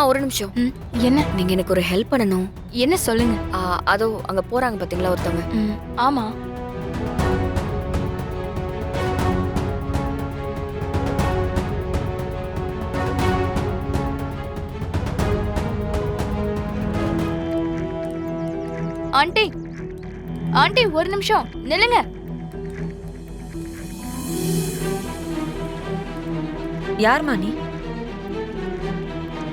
ஒரு நிமிஷம். என்ன? நீங்க எனக்கு ஒரு ஹெல்ப் பண்ணணும். என்ன சொல்லுங்க. அதோ அங்க போறாங்க பாத்தீங்களா ஒருத்தவங்க. ஆமா. ஆண்டி, ஆண்டி ஒரு நிமிஷம் நில்லுங்க. யார்மா நீ?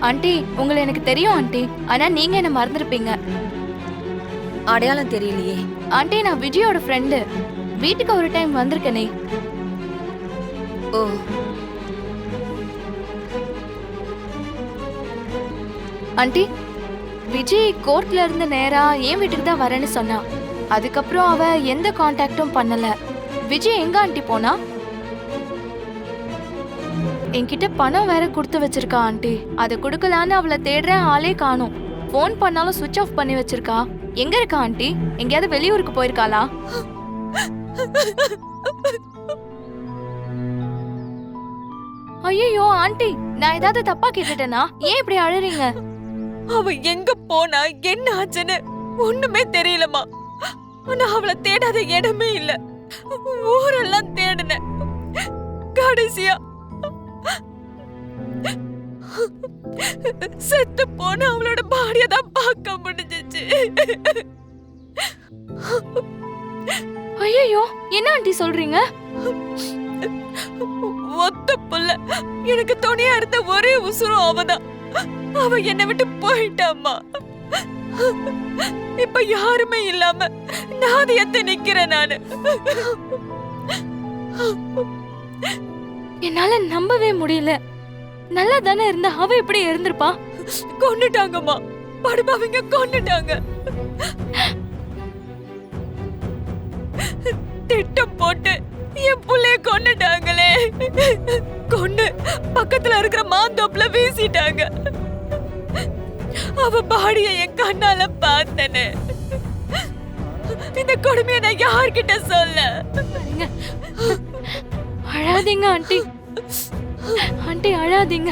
ஆண்டி, உங்களை எனக்கு தெரியும் ஆண்டி. ஆனா நீங்க என்ன மறந்துருப்பீங்க. அடையாளம் தெரியலையே. ஆண்டி, நான் விஜயோட ஃப்ரெண்டு. வீட்டுக்கு ஒரு டைம் வந்திருக்கனே. ஓ, ஆண்டி, விஜய் கோர்ட்ல இருந்து நேரா என் வீட்டுக்கு தான் வரேன்னு சொன்னா. அதுக்கப்புறம் அவ எந்த கான்டாக்டும் பண்ணல. விஜய் எங்க ஆண்டி போனா? என்கிட்ட பணம் வேற கொடுத்து வச்சிருக்கா ஆண்டி. அதை கொடுக்கலான்னு அவளை தேடுறேன், ஆளே காணோம். போன் பண்ணாலும் சுவிட்ச் ஆஃப் பண்ணி வச்சிருக்கா. எங்க இருக்கா ஆண்டி? எங்கேயாவது வெளியூருக்கு போயிருக்காளா? ஐயோ ஆண்டி, நான் ஏதாவது தப்பா கேட்டுட்டேனா? ஏன் இப்படி அழறீங்க? அவ எங்க போனா, என்ன ஆச்சுன்னு ஒண்ணுமே தெரியலமா. ஆனா அவளை தேடாத இடமே இல்ல. ஊரெல்லாம் தேடின. கடைசியா செத்து போன அவளோட பாடியை தான் பார்க்க முடிஞ்சிச்சு. ஐயோ, என்ன ஆண்டி சொல்றீங்க? ஒத்த புள்ள, எனக்கு துணையா இருந்த ஒரே உசுரும் அவதான். அவ என்னை விட்டு போயிட்டாமா. இப்ப யாருமே இல்லாம நாதியத்தை நிக்கிறேன் நானு. என்னால நம்பவே முடியல. நல்லா தானே இருந்தா அவ எப்படி இருந்திருப்பா? கொன்னுட்டாங்கம்மா, படுபாவிங்க கொன்னுட்டாங்க. திட்டம் போட்டு என் புள்ளைய கொன்னுட்டாங்களே. கொன்னு பக்கத்துல இருக்கிற மாந்தோப்புல வீசிட்டாங்க. அவ பாடிய என் கண்ணால பார்த்தனே. இந்த கொடுமையை நான் யார்கிட்ட சொல்ல? அழாதீங்க ஆண்டி. ஆண்டி அழாதீங்க.